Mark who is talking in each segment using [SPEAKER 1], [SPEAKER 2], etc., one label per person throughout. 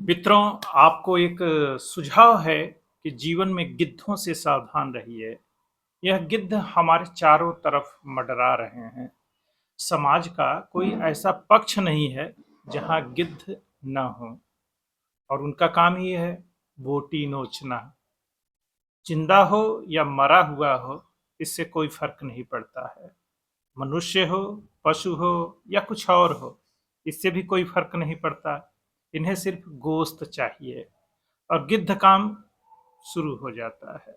[SPEAKER 1] मित्रों, आपको एक सुझाव है कि जीवन में गिद्धों से सावधान रहिए। यह गिद्ध हमारे चारों तरफ मंडरा रहे हैं। समाज का कोई ऐसा पक्ष नहीं है जहाँ गिद्ध न हो और उनका काम ही है बोटी नोचना। जिंदा हो या मरा हुआ हो, इससे कोई फर्क नहीं पड़ता है। मनुष्य हो, पशु हो या कुछ और हो, इससे भी कोई फर्क नहीं पड़ता। इन्हें सिर्फ गोश्त चाहिए और गिद्ध काम शुरू हो जाता है।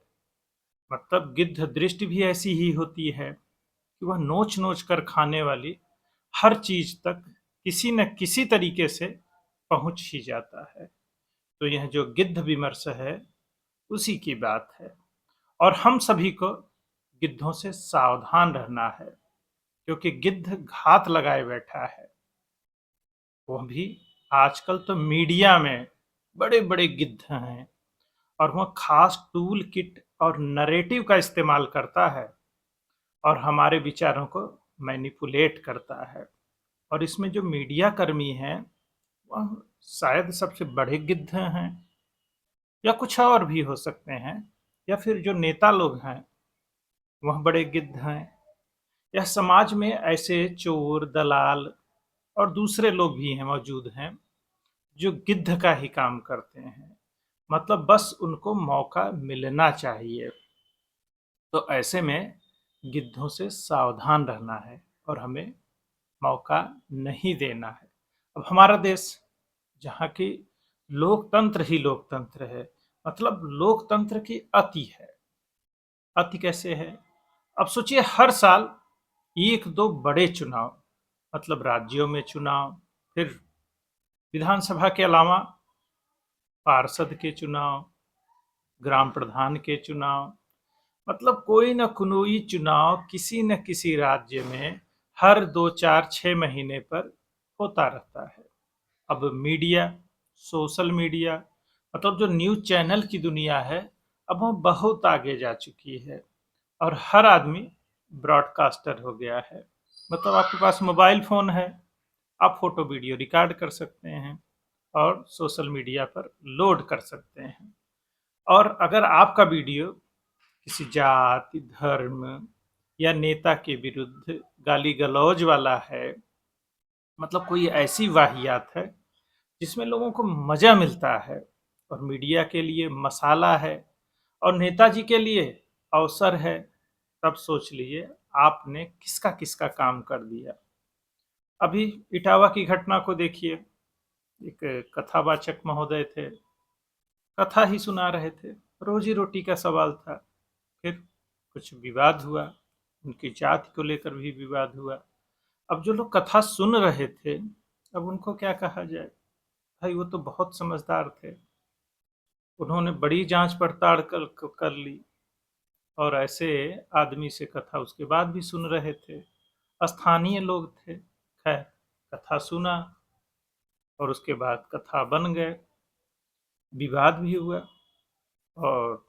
[SPEAKER 1] मतलब गिद्ध दृष्टि भी ऐसी ही होती है कि वह नोच नोच कर खाने वाली हर चीज तक किसी न किसी तरीके से पहुंच ही जाता है। तो यह जो गिद्ध विमर्श है, उसी की बात है। और हम सभी को गिद्धों से सावधान रहना है, क्योंकि गिद्ध घात लगाए बैठा है। वह भी आजकल तो मीडिया में बड़े बड़े गिद्ध हैं और वह खास टूल किट और नरेटिव का इस्तेमाल करता है और हमारे विचारों को मैनिपुलेट करता है। और इसमें जो मीडिया कर्मी हैं, वह शायद सबसे बड़े गिद्ध हैं या कुछ और भी हो सकते हैं, या फिर जो नेता लोग हैं वह बड़े गिद्ध हैं। यह समाज में ऐसे चोर, दलाल और दूसरे लोग भी हैं, मौजूद हैं, जो गिद्ध का ही काम करते हैं। मतलब बस उनको मौका मिलना चाहिए। तो ऐसे में गिद्धों से सावधान रहना है और हमें मौका नहीं देना है। अब हमारा देश, जहाँ की लोकतंत्र ही लोकतंत्र है, मतलब लोकतंत्र की अति है। अति कैसे है? अब सोचिए, हर साल एक दो बड़े चुनाव, मतलब राज्यों में चुनाव, फिर विधानसभा के अलावा पार्षद के चुनाव, ग्राम प्रधान के चुनाव, मतलब कोई न कोई चुनाव किसी न किसी राज्य में हर 2 4 6 महीने पर होता रहता है। अब मीडिया, सोशल मीडिया, मतलब जो न्यूज चैनल की दुनिया है, अब वो बहुत आगे जा चुकी है और हर आदमी ब्रॉडकास्टर हो गया है। मतलब आपके पास मोबाइल फोन है, आप फोटो वीडियो रिकॉर्ड कर सकते हैं और सोशल मीडिया पर लोड कर सकते हैं। और अगर आपका वीडियो किसी जाति, धर्म या नेता के विरुद्ध गाली गलौज वाला है, मतलब कोई ऐसी वाहियात है जिसमें लोगों को मजा मिलता है और मीडिया के लिए मसाला है और नेताजी के लिए अवसर है, तब सोच लीजिए आपने किसका किसका काम कर दिया। अभी इटावा की घटना को देखिए। एक कथावाचक महोदय थे, कथा ही सुना रहे थे, रोजी रोटी का सवाल था। फिर कुछ विवाद हुआ, उनकी जाति को लेकर भी विवाद हुआ। अब जो लोग कथा सुन रहे थे, अब उनको क्या कहा जाए? भाई वो तो बहुत समझदार थे, उन्होंने बड़ी जांच पड़ताल कर ली और ऐसे आदमी से कथा उसके बाद भी सुन रहे थे। स्थानीय लोग थे। खैर, कथा सुना और उसके बाद कथा बन गए, विवाद भी हुआ और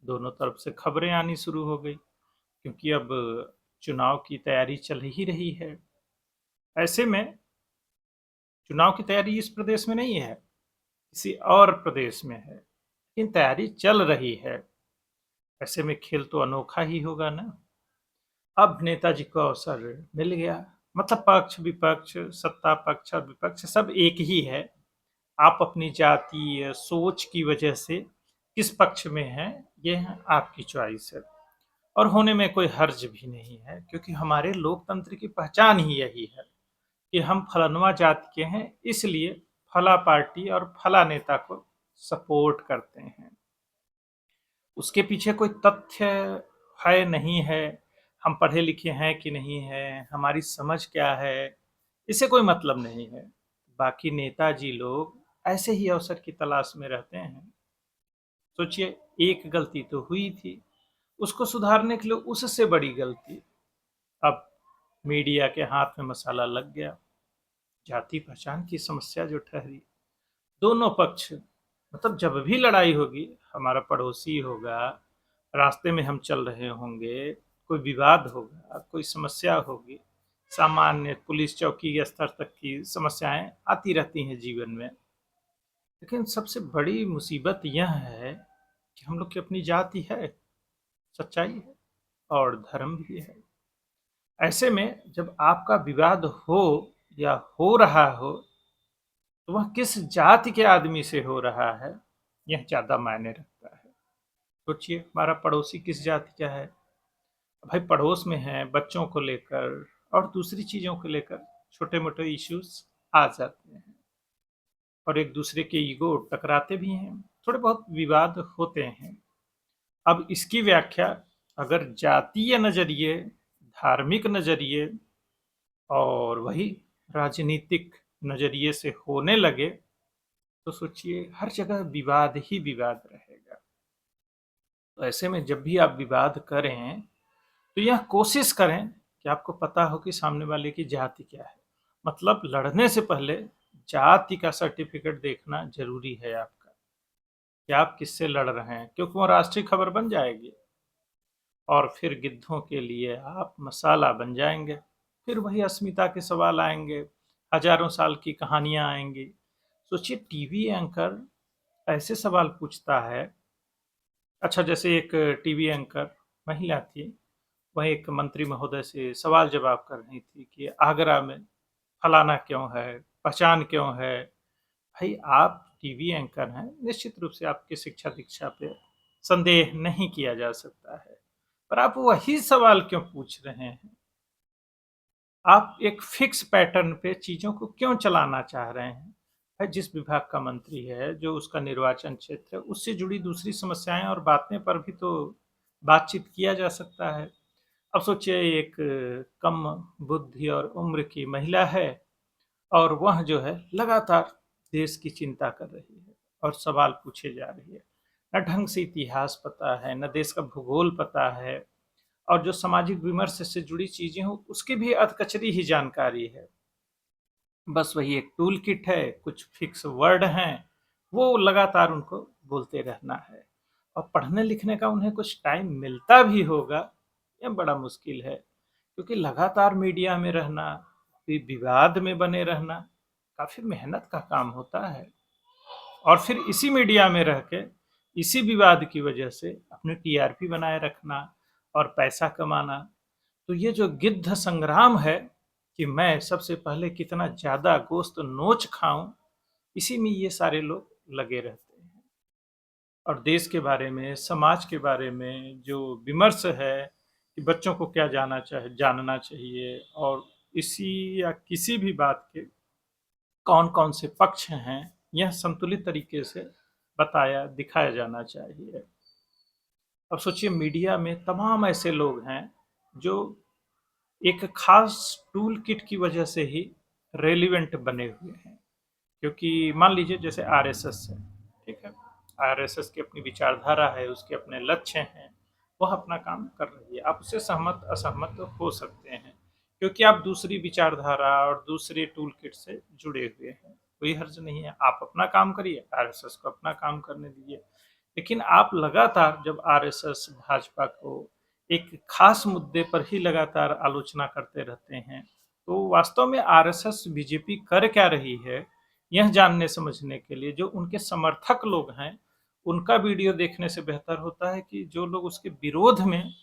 [SPEAKER 1] दोनों तरफ से खबरें आनी शुरू हो गई, क्योंकि अब चुनाव की तैयारी चल ही रही है। ऐसे में चुनाव की तैयारी इस प्रदेश में नहीं है, किसी और प्रदेश में है, लेकिन तैयारी चल रही है। ऐसे में खेल तो अनोखा ही होगा ना। अब नेताजी को अवसर मिल गया। मतलब पक्ष विपक्ष, सत्ता पक्ष और विपक्ष सब एक ही है। आप अपनी जातीय सोच की वजह से किस पक्ष में हैं, ये आपकी चॉइस है और होने में कोई हर्ज भी नहीं है, क्योंकि हमारे लोकतंत्र की पहचान ही यही है कि हम फलानवा जाति के हैं, इसलिए फला पार्टी और फला नेता को सपोर्ट करते हैं। उसके पीछे कोई तथ्य है नहीं है, हम पढ़े लिखे हैं कि नहीं है, हमारी समझ क्या है, इससे कोई मतलब नहीं है। बाकी नेताजी लोग ऐसे ही अवसर की तलाश में रहते हैं। सोचिए, एक गलती तो हुई थी, उसको सुधारने के लिए उससे बड़ी गलती। अब मीडिया के हाथ में मसाला लग गया, जाति पहचान की समस्या जो ठहरी। दोनों पक्ष, मतलब जब भी लड़ाई होगी, हमारा पड़ोसी होगा, रास्ते में हम चल रहे होंगे, कोई विवाद होगा, कोई समस्या होगी, सामान्य पुलिस चौकी के स्तर तक की समस्याएं आती रहती हैं जीवन में। लेकिन सबसे बड़ी मुसीबत यह है कि हम लोग की अपनी जाति है, सच्चाई है और धर्म भी है। ऐसे में जब आपका विवाद हो या हो रहा हो, तो वह किस जाति के आदमी से हो रहा है, यह ज़्यादा मायने रखता है। सोचिए हमारा पड़ोसी किस जाति का है, भाई पड़ोस में है, बच्चों को लेकर और दूसरी चीज़ों को लेकर छोटे-मोटे इश्यूज़ आ जाते हैं और एक दूसरे के ईगो टकराते भी हैं, थोड़े बहुत विवाद होते हैं। अब इसकी व्याख्या अगर जातीय नज़रिए, धार्मिक नज़रिए और वही राजनीतिक नज़रिए से होने लगे, तो सोचिए हर जगह विवाद ही विवाद रहेगा। तो ऐसे में जब भी आप विवाद करें, तो यह कोशिश करें कि आपको पता हो कि सामने वाले की जाति क्या है। मतलब लड़ने से पहले जाति का सर्टिफिकेट देखना ज़रूरी है आपका, कि आप किससे लड़ रहे हैं, क्योंकि वो राष्ट्रीय खबर बन जाएगी और फिर गिद्धों के लिए आप मसाला बन जाएंगे। फिर वही अस्मिता के सवाल आएंगे, हजारों साल की कहानियां आएंगी। सोचिए टीवी एंकर ऐसे सवाल पूछता है। अच्छा, जैसे एक टीवी एंकर महिला थी, वह एक मंत्री महोदय से सवाल जवाब कर रही थी कि आगरा में फलाना क्यों है, पहचान क्यों है। भाई आप टीवी एंकर हैं, निश्चित रूप से आपकी शिक्षा दीक्षा पे संदेह नहीं किया जा सकता है, पर आप वही सवाल क्यों पूछ रहे हैं? आप एक फिक्स पैटर्न पे चीज़ों को क्यों चलाना चाह रहे हैं? भाई जिस विभाग का मंत्री है, जो उसका निर्वाचन क्षेत्र है, उससे जुड़ी दूसरी समस्याएं और बातें पर भी तो बातचीत किया जा सकता है। अब सोचिए एक कम बुद्धि और उम्र की महिला है और वह जो है लगातार देश की चिंता कर रही है और सवाल पूछे जा रही है। न ढंग से इतिहास पता है, न देश का भूगोल पता है और जो सामाजिक विमर्श से जुड़ी चीजें हो उसकी भी अधकचरी ही जानकारी है। बस वही एक टूल किट है, कुछ फिक्स वर्ड हैं, वो लगातार उनको बोलते रहना है और पढ़ने लिखने का उन्हें कुछ टाइम मिलता भी होगा, यह बड़ा मुश्किल है। क्योंकि लगातार मीडिया में रहना, विवाद में बने रहना काफी मेहनत का काम होता है और फिर इसी मीडिया में रह के इसी विवाद की वजह से अपने टीआरपी बनाए रखना और पैसा कमाना। तो ये जो गिद्ध संग्राम है कि मैं सबसे पहले कितना ज्यादा गोश्त नोच खाऊं, इसी में ये सारे लोग लगे रहते हैं। और देश के बारे में, समाज के बारे में जो विमर्श है कि बच्चों को क्या जानना चाहिए और इसी या किसी भी बात के कौन कौन से पक्ष हैं, यह संतुलित तरीके से बताया दिखाया जाना चाहिए। अब सोचिए मीडिया में तमाम ऐसे लोग हैं जो एक खास टूल किट की वजह से ही रेलिवेंट बने हुए हैं। क्योंकि मान लीजिए जैसे आरएसएस है, ठीक है, आरएसएस की अपनी विचारधारा है, उसके अपने लक्ष्य हैं, वह अपना काम कर रही है, आप उससे सहमत असहमत हो सकते हैं क्योंकि आप दूसरी विचारधारा और दूसरे टूल किट से जुड़े हुए हैं। कोई हर्ज नहीं है, आप अपना काम करिए, आरएसएस को अपना काम करने दीजिए। लेकिन आप लगातार जब आरएसएस भाजपा को एक खास मुद्दे पर ही लगातार आलोचना करते रहते हैं, तो वास्तव में आरएसएस बीजेपी कर क्या रही है, यह जानने समझने के लिए जो उनके समर्थक लोग हैं, उनका वीडियो देखने से बेहतर होता है कि जो लोग उसके विरोध में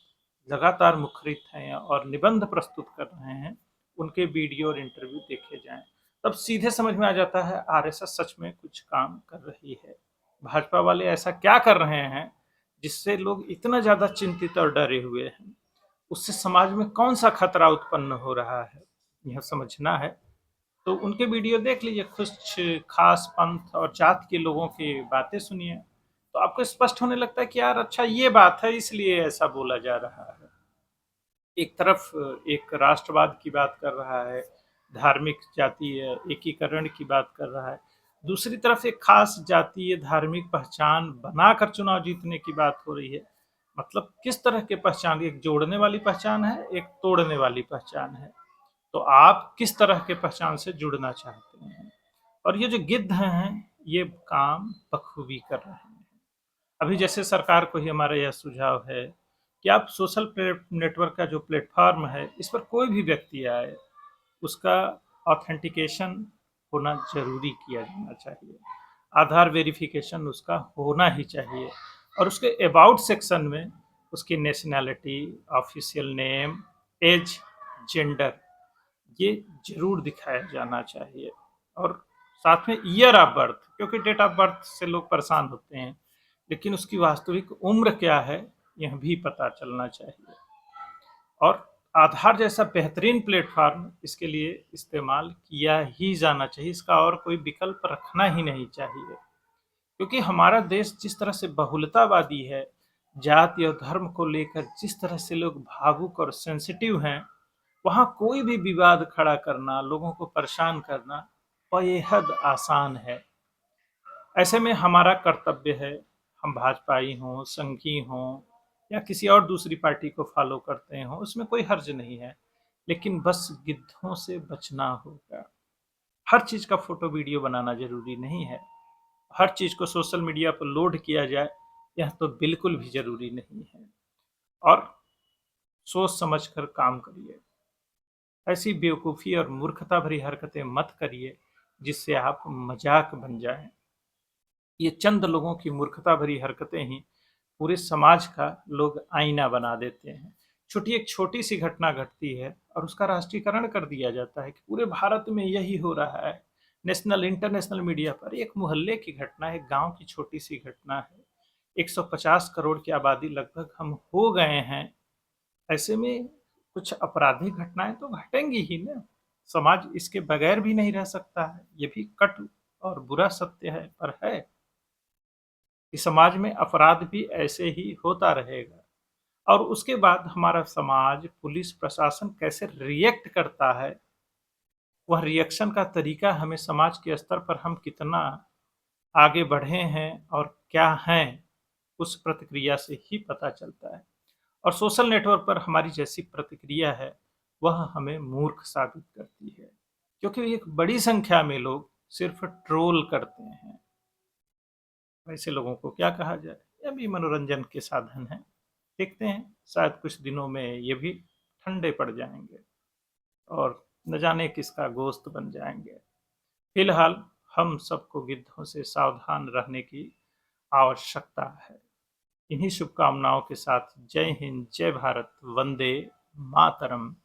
[SPEAKER 1] लगातार मुखरित हैं और निबंध प्रस्तुत कर रहे हैं, उनके वीडियो और इंटरव्यू देखे जाएं। तब सीधे समझ में आ जाता है आरएसएस सच में कुछ काम कर रही है। भाजपा वाले ऐसा क्या कर रहे हैं जिससे लोग इतना ज्यादा चिंतित और डरे हुए हैं, उससे समाज में कौन सा खतरा उत्पन्न हो रहा है, यह समझना है। तो उनके वीडियो देख लीजिए, कुछ खास पंथ और जात के लोगों की बातें सुनिए, तो आपको स्पष्ट होने लगता है कि यार अच्छा ये बात है, इसलिए ऐसा बोला जा रहा है। एक तरफ एक राष्ट्रवाद की बात कर रहा है, धार्मिक जातीय एकीकरण की बात कर रहा है, दूसरी तरफ एक खास जातीय धार्मिक पहचान बनाकर चुनाव जीतने की बात हो रही है। मतलब किस तरह के पहचान, एक जोड़ने वाली पहचान है, एक तोड़ने वाली पहचान है। तो आप किस तरह के पहचान से जुड़ना चाहते हैं? और ये जो गिद्ध हैं, ये काम बखूबी कर रहे हैं। अभी जैसे सरकार को ही हमारा यह सुझाव है कि आप सोशल नेटवर्क का जो प्लेटफॉर्म है, इस पर कोई भी व्यक्ति आए, उसका ऑथेंटिकेशन होना जरूरी किया जाना चाहिए। आधार वेरिफिकेशन उसका होना ही चाहिए और उसके अबाउट सेक्शन में उसकी nationality, official name, age, gender ये ज़रूर दिखाया जाना चाहिए और साथ में ईयर ऑफ बर्थ, क्योंकि डेट ऑफ बर्थ से लोग परेशान होते हैं, लेकिन उसकी वास्तविक उम्र क्या है, यह भी पता चलना चाहिए। और आधार जैसा बेहतरीन प्लेटफ़ॉर्म इसके लिए इस्तेमाल किया ही जाना चाहिए, इसका और कोई विकल्प रखना ही नहीं चाहिए। क्योंकि हमारा देश जिस तरह से बहुलतावादी है, जाति और धर्म को लेकर जिस तरह से लोग भावुक और सेंसिटिव हैं, वहाँ कोई भी विवाद खड़ा करना, लोगों को परेशान करना बेहद आसान है। ऐसे में हमारा कर्तव्य है, हम भाजपाई हों, संघी हों या किसी और दूसरी पार्टी को फॉलो करते हों, उसमें कोई हर्ज नहीं है। लेकिन बस गिद्धों से बचना होगा। हर चीज़ का फ़ोटो वीडियो बनाना ज़रूरी नहीं है। हर चीज़ को सोशल मीडिया पर लोड किया जाए, यह तो बिल्कुल भी ज़रूरी नहीं है। और सोच समझ कर काम करिए। ऐसी बेवकूफ़ी और मूर्खता भरी हरकतें मत करिए, जिससे आप मज़ाक बन जाएँ। ये चंद लोगों की मूर्खता भरी हरकतें ही पूरे समाज का लोग आईना बना देते हैं। एक छोटी-सी घटना घटती है और उसका राष्ट्रीयकरण कर दिया जाता है कि पूरे भारत में यही हो रहा है। नेशनल, इंटरनेशनल मीडिया पर एक मोहल्ले की घटना है, एक गाँव की छोटी-सी घटना है। 150 करोड़ की आबादी लगभग हम हो गए हैं। ऐसे में कुछ आपराधिक घटनाएँ तो घटेंगी ही ना। समाज इसके बगैर भी नहीं रह सकता है। ये भी कटु और बुरा सत्य है, पर है कि समाज में अपराध भी ऐसे ही होता रहेगा। और उसके बाद हमारा समाज, पुलिस प्रशासन कैसे रिएक्ट करता है, वह रिएक्शन का तरीका हमें समाज के स्तर पर हम कितना आगे बढ़े हैं और क्या हैं, उस प्रतिक्रिया से ही पता चलता है। और सोशल नेटवर्क पर हमारी जैसी प्रतिक्रिया है, वह हमें मूर्ख साबित करती है, क्योंकि एक बड़ी संख्या में लोग सिर्फ ट्रोल करते हैं। ऐसे लोगों को क्या कहा जाए? यह भी मनोरंजन के साधन हैं। देखते हैं, शायद कुछ दिनों में ये भी ठंडे पड़ जाएँगे और न जाने किसका गोश्त बन जाएँगे। फिलहाल हम सबको गिद्धों से सावधान रहने की आवश्यकता है। इन्हीं शुभकामनाओं के साथ जय हिंद, जय भारत, वंदे मातरम।